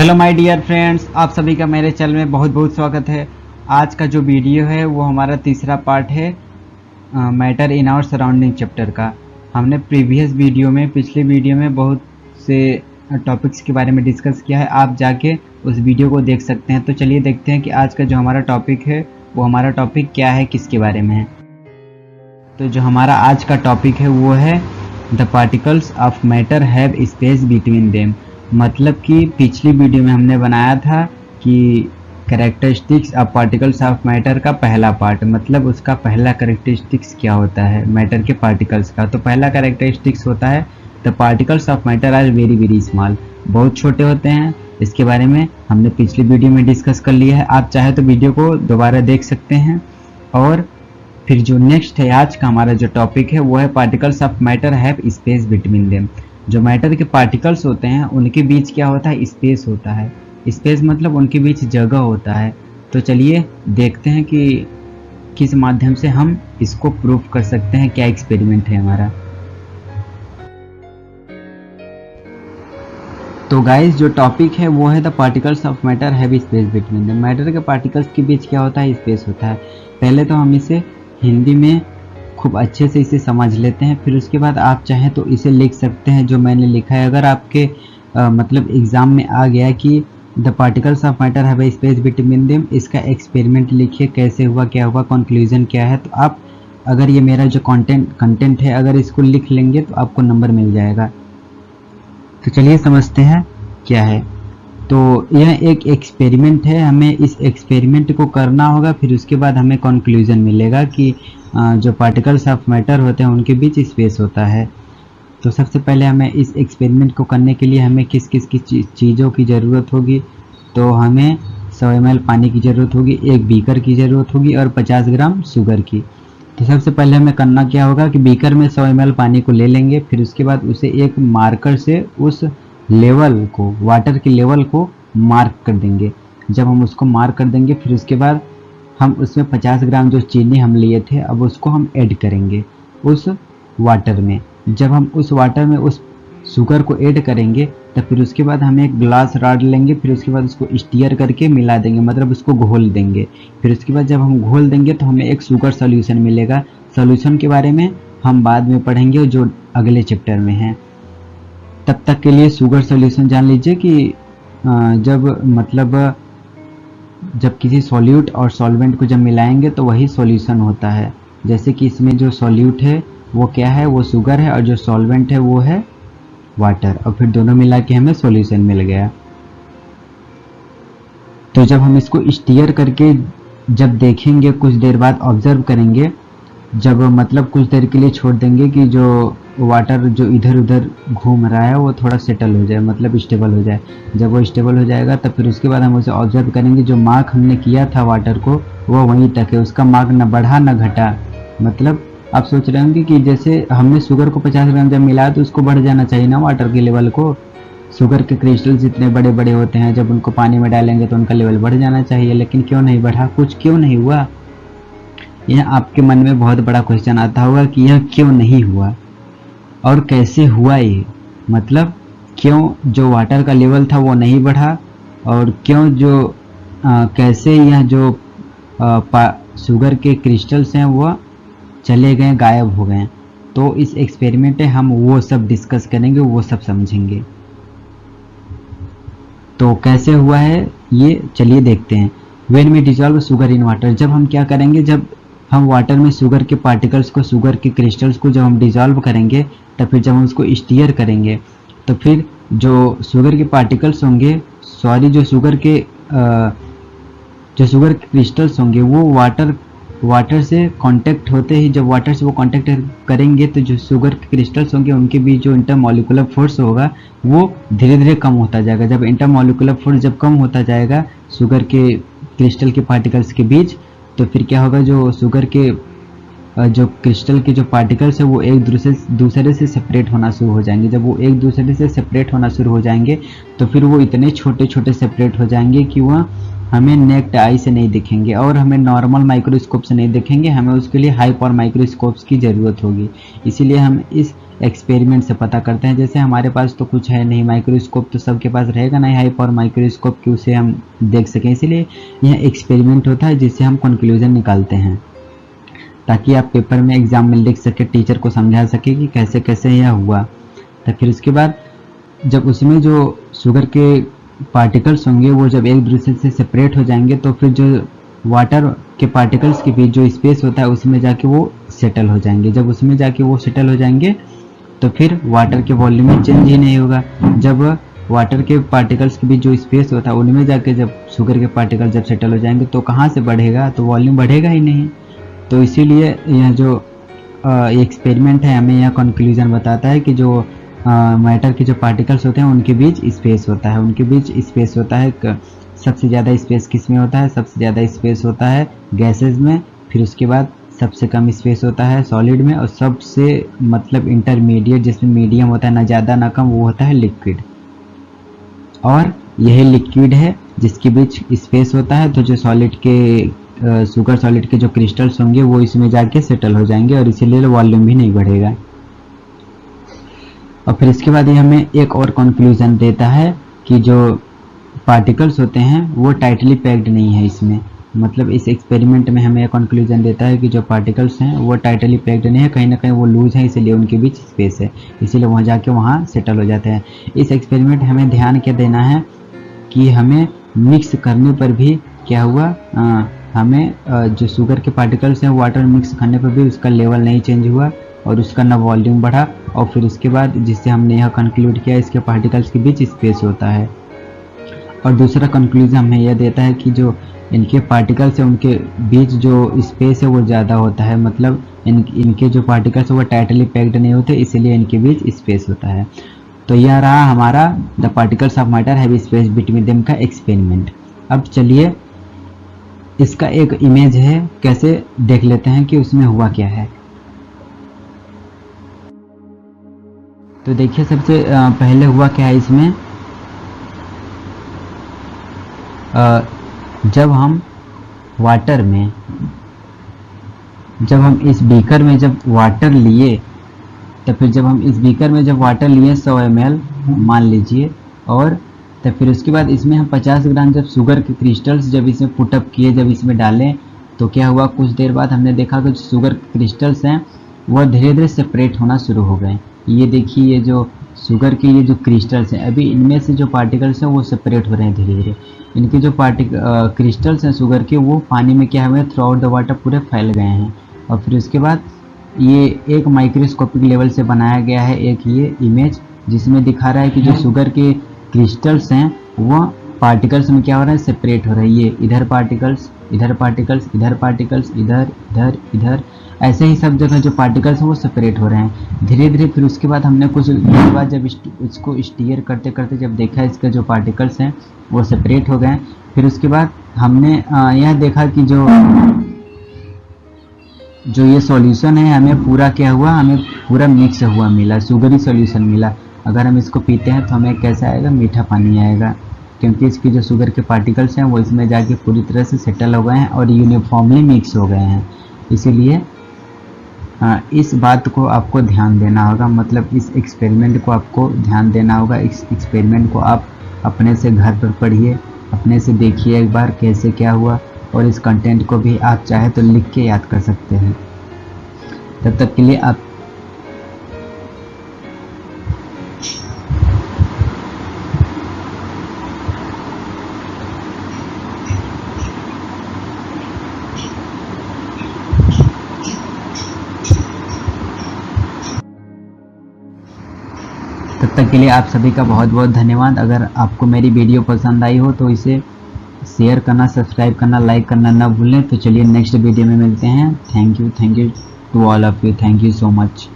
Hello my dear friends, आप सभी का मेरे चैनल में बहुत बहुत स्वागत है। आज का जो वीडियो है वो हमारा तीसरा पार्ट है matter in our surrounding chapter का। हमने पिछले वीडियो में बहुत से टॉपिक्स के बारे में डिस्कस किया है। आप जाके उस वीडियो को देख सकते हैं। तो चलिए देखते हैं कि आज का जो हमारा टॉपिक है वो हमारा टॉपिक क्या है, किसके बारे में है। तो जो हमारा आज का टॉपिक है वो है the particles of matter have space between them. मतलब कि पिछली वीडियो में हमने बनाया था कि characteristics of particles of matter का पहला पार्ट, मतलब उसका पहला कैरेक्टरिस्टिक्स क्या होता है मैटर के पार्टिकल्स का। तो पहला कैरेक्टरिस्टिक्स होता है the particles of matter are very very small, बहुत छोटे होते हैं। इसके बारे में हमने पिछली वीडियो में डिस्कस कर लिया है। आप चाहे तो वीडियो को दोबारा देख सकते हैं। और फिर जो नेक्स्ट है आज का हमारा जो टॉपिक है वो है particles of matter have space between them. जो मैटर के पार्टिकल्स होते हैं उनके बीच क्या होता है, स्पेस होता है। स्पेस मतलब उनके बीच जगह होता है। तो चलिए देखते हैं कि किस माध्यम से हम इसको प्रूव कर सकते हैं, क्या एक्सपेरिमेंट है हमारा। तो गाइस जो टॉपिक है वो है the particles of matter have space between them. Matter के पार्टिकल्स के बीच क्या होता है, स्पेस होता है। पहले तो हम इसे हिंदी में खूब अच्छे से इसे समझ लेते हैं, फिर उसके बाद आप चाहें तो इसे लिख सकते हैं जो मैंने लिखा है। अगर आपके मतलब एग्ज़ाम में आ गया कि the particles of matter have space between them, इसका एक्सपेरिमेंट लिखिए, कैसे हुआ, क्या हुआ, कंक्लूजन क्या है। तो आप अगर ये मेरा जो कंटेंट है अगर इसको लिख लेंगे तो आपको नंबर मिल जाएगा। तो चलिए समझते हैं क्या है। तो यह एक एक्सपेरिमेंट है, हमें इस एक्सपेरिमेंट को करना होगा, फिर उसके बाद हमें कंक्लूजन मिलेगा कि जो पार्टिकल्स ऑफ मैटर होते हैं उनके बीच स्पेस होता है। तो सबसे पहले हमें इस एक्सपेरिमेंट को करने के लिए हमें किस किस की चीज़ों की ज़रूरत होगी। तो हमें 100 ml पानी की ज़रूरत होगी, एक बीकर की ज़रूरत होगी और 50 ग्राम शुगर की। तो सबसे पहले हमें करना क्या होगा कि बीकर में 100 ml पानी को ले लेंगे, फिर उसके बाद उसे एक मार्कर से उस लेवल को, वाटर के लेवल को मार्क कर देंगे। जब हम उसको मार्क कर देंगे फिर उसके बाद हम उसमें 50 ग्राम जो चीनी हम लिए थे अब उसको हम ऐड करेंगे उस वाटर में। जब हम उस वाटर में उस शुगर को ऐड करेंगे तो फिर उसके बाद हम एक ग्लास रॉड लेंगे, फिर उसके बाद उसको स्टीयर करके मिला देंगे, मतलब उसको घोल देंगे। फिर उसके बाद जब हम घोल देंगे तो हमें एक शुगर सॉल्यूशन मिलेगा। सॉल्यूशन के बारे में हम बाद में पढ़ेंगे जो अगले चैप्टर में है। तब तक के लिए शुगर सॉल्यूशन जान लीजिए कि जब किसी सॉल्यूट और सॉल्वेंट को जब मिलाएंगे तो वही सॉल्यूशन होता है। जैसे कि इसमें जो सॉल्यूट है वो क्या है, वो शुगर है, और जो सॉल्वेंट है वो है वाटर, और फिर दोनों मिला के हमें सॉल्यूशन मिल गया। तो जब हम इसको स्टीयर करके जब देखेंगे, कुछ देर बाद ऑब्जर्व करेंगे, जब मतलब कुछ देर के लिए छोड़ देंगे कि जो वाटर जो इधर उधर घूम रहा है वो थोड़ा सेटल हो जाए, मतलब स्टेबल हो जाए। जब वो स्टेबल हो जाएगा तब फिर उसके बाद हम उसे ऑब्जर्व करेंगे। जो मार्क हमने किया था वाटर को वो वहीं तक है, उसका मार्क न बढ़ा न घटा। मतलब आप सोच रहे होंगे कि जैसे हमने शुगर को 50 ग्राम जब मिलाया तो उसको बढ़ जाना चाहिए ना वाटर के लेवल को। शुगर के क्रिस्टल्स जितने बड़े बड़े होते हैं जब उनको पानी में डालेंगे तो उनका लेवल बढ़ जाना चाहिए, लेकिन क्यों नहीं बढ़ा, कुछ क्यों नहीं हुआ। यह आपके मन में बहुत बड़ा क्वेश्चन आता होगा कि यह क्यों नहीं हुआ और कैसे हुआ ये, मतलब क्यों जो वाटर का लेवल था वो नहीं बढ़ा, और क्यों जो कैसे यह जो शुगर के क्रिस्टल्स हैं वो चले गए, गायब हो गए। तो इस एक्सपेरिमेंट में हम वो सब डिस्कस करेंगे, वो सब समझेंगे। तो कैसे हुआ है ये चलिए देखते हैं। When we dissolve sugar in water, जब हम क्या करेंगे, जब हम वाटर में शुगर के पार्टिकल्स को, शुगर के क्रिस्टल्स को जब हम डिजॉल्व करेंगे तो फिर जब हम उसको स्टीयर करेंगे तो फिर जो शुगर के पार्टिकल्स होंगे, सॉरी जो शुगर के क्रिस्टल्स होंगे वो वाटर से कांटेक्ट होते ही, जब वाटर से वो कांटेक्ट करेंगे तो जो शुगर के क्रिस्टल्स होंगे उनके बीच जो इंटरमॉलिक्यूलर फोर्स होगा वो धीरे धीरे कम होता जाएगा। जब इंटरमॉलिक्यूलर फोर्स जब कम होता जाएगा शुगर के क्रिस्टल के पार्टिकल्स के बीच, तो फिर क्या होगा, जो शुगर के जो क्रिस्टल के जो पार्टिकल्स है वो एक दूसरे से सेपरेट होना शुरू हो जाएंगे। जब वो एक दूसरे से सेपरेट होना शुरू हो जाएंगे तो फिर वो इतने छोटे छोटे सेपरेट हो जाएंगे कि वह हमें नेक्ड आई से नहीं दिखेंगे और हमें नॉर्मल माइक्रोस्कोप से नहीं दिखेंगे, हमें उसके लिए हाई पावर माइक्रोस्कोप्स की ज़रूरत होगी। इसीलिए हम इस एक्सपेरिमेंट से पता करते हैं। जैसे हमारे पास तो कुछ है नहीं, माइक्रोस्कोप तो सबके पास रहेगा नहीं, हाई पावर माइक्रोस्कोप की उसे हम देख सकें, इसलिए यह एक्सपेरिमेंट होता है जिससे हम कंक्लूजन निकालते हैं, ताकि आप पेपर में एग्जाम में लिख सके, टीचर को समझा सके कि कैसे कैसे यह हुआ। तो फिर उसके बाद जब उसमें जो शुगर के पार्टिकल्स होंगे वो जब एक दूसरे से सेपरेट हो जाएंगे, तो फिर जो वाटर के पार्टिकल्स के बीच जो स्पेस होता है उसमें जाके वो सेटल हो जाएंगे। जब उसमें जाके वो सेटल हो जाएंगे तो फिर वाटर के वॉल्यूम में चेंज ही नहीं होगा। जब वाटर के पार्टिकल्स के बीच जो स्पेस होता है उनमें जाके जब शुगर के पार्टिकल जब सेटल हो जाएंगे तो कहाँ से बढ़ेगा, तो वॉल्यूम बढ़ेगा ही नहीं। तो इसीलिए यह जो एक्सपेरिमेंट है हमें यह कंक्लूजन बताता है कि जो मैटर के जो पार्टिकल्स होते हैं उनके बीच स्पेस होता है, उनके बीच स्पेस होता है। सबसे ज़्यादा स्पेस किस में होता है? सबसे ज़्यादा स्पेस होता है गैसेज में, फिर उसके बाद सबसे कम स्पेस होता है सॉलिड में, और सबसे मतलब इंटरमीडिएट जिसमें मीडियम होता है, ना ज़्यादा ना कम, वो होता है लिक्विड। और यही लिक्विड है जिसके बीच स्पेस होता है। तो जो सॉलिड के शुगर सॉलिड के जो क्रिस्टल्स होंगे वो इसमें जाके सेटल हो जाएंगे और इसीलिए वॉल्यूम भी नहीं बढ़ेगा। और फिर इसके बाद ये हमें एक और कंक्लूजन देता है कि जो पार्टिकल्स होते हैं वो टाइटली पैक्ड नहीं है इसमें। मतलब इस एक्सपेरिमेंट में हमें कंक्लूजन देता है कि जो पार्टिकल्स हैं वो टाइटली पैक्ड नहीं है, कहीं ना कहीं वो लूज है, इसलिए उनके बीच स्पेस है, इसीलिए वहाँ जाके वहाँ सेटल हो जाते हैं। इस एक्सपेरिमेंट हमें ध्यान क्या देना है कि हमें मिक्स करने पर भी क्या हुआ, हमें जो शुगर के पार्टिकल्स हैं वाटर मिक्स करने पर भी उसका लेवल नहीं चेंज हुआ और उसका ना वॉल्यूम बढ़ा। और फिर उसके बाद जिससे हमने यह कंक्लूड किया इसके पार्टिकल्स के बीच स्पेस होता है। और दूसरा कंक्लूजन हमें यह देता है कि जो इनके पार्टिकल्स हैं उनके बीच जो स्पेस है वो ज़्यादा होता है, मतलब इनके जो पार्टिकल्स है वो टाइटली पैक्ड नहीं होते, इसीलिए इनके बीच स्पेस होता है। तो यह रहा हमारा the particles of matter have space between them का एक्सपेरिमेंट। अब चलिए इसका एक इमेज है, कैसे देख लेते हैं कि उसमें हुआ क्या है। तो देखिए सबसे पहले हुआ क्या है इसमें, जब हम वाटर में, जब हम इस बीकर में जब वाटर लिए, तो फिर जब हम इस बीकर में जब वाटर लिए 100 ml मान लीजिए, और तो फिर उसके बाद इसमें हम 50 ग्राम जब शुगर के क्रिस्टल्स जब इसमें पुटअप किए, जब इसमें डालें, तो क्या हुआ, कुछ देर बाद हमने देखा कि जो शुगर क्रिस्टल्स हैं वह धीरे धीरे सेपरेट होना शुरू हो गए। ये देखिए ये जो शुगर के ये जो क्रिस्टल्स हैं अभी इनमें से जो पार्टिकल्स हैं वो सेपरेट हो रहे हैं धीरे धीरे। इनके जो क्रिस्टल्स हैं शुगर के वो पानी में क्या हुए, थ्रू आउट द वाटर पूरे फैल गए हैं। और फिर उसके बाद ये एक माइक्रोस्कोपिक लेवल से बनाया गया है एक ये इमेज, जिसमें दिखा रहा है कि जो शुगर के क्रिस्टल्स हैं वह पार्टिकल्स में क्या हो रहा है, सेपरेट हो रही है। इधर पार्टिकल्स, इधर पार्टिकल्स, इधर पार्टिकल्स, इधर इधर इधर, ऐसे ही सब जगह जो पार्टिकल्स हैं वो सेपरेट हो रहे हैं धीरे धीरे। फिर उसके बाद हमने कुछ देर बाद जब इसको स्टीयर करते करते जब देखा इसके जो पार्टिकल्स हैं वो सेपरेट हो गए। फिर उसके बाद हमने यह देखा कि जो ये सॉल्यूशन है हमें पूरा क्या हुआ, हमें पूरा मिक्स हुआ मिला, शुगरी सॉल्यूशन मिला। अगर हम इसको पीते हैं तो हमें कैसा आएगा, मीठा पानी आएगा, क्योंकि इसकी जो शुगर के पार्टिकल्स हैं वो इसमें जाके पूरी तरह से सेटल हो गए हैं और यूनिफॉर्मली मिक्स हो गए हैं। इसीलिए इस बात को आपको ध्यान देना होगा, मतलब इस एक्सपेरिमेंट को आपको ध्यान देना होगा। इस एक्सपेरिमेंट को आप अपने से घर पर पढ़िए, अपने से देखिए एक बार कैसे क्या हुआ, और इस कंटेंट को भी आप चाहे तो लिख के याद कर सकते हैं। तब तक के लिए आप आप सभी का बहुत बहुत धन्यवाद। अगर आपको मेरी वीडियो पसंद आई हो तो इसे शेयर करना, सब्सक्राइब करना, लाइक करना ना भूलें। तो चलिए नेक्स्ट वीडियो में मिलते हैं। Thank you to all of you, thank you so much.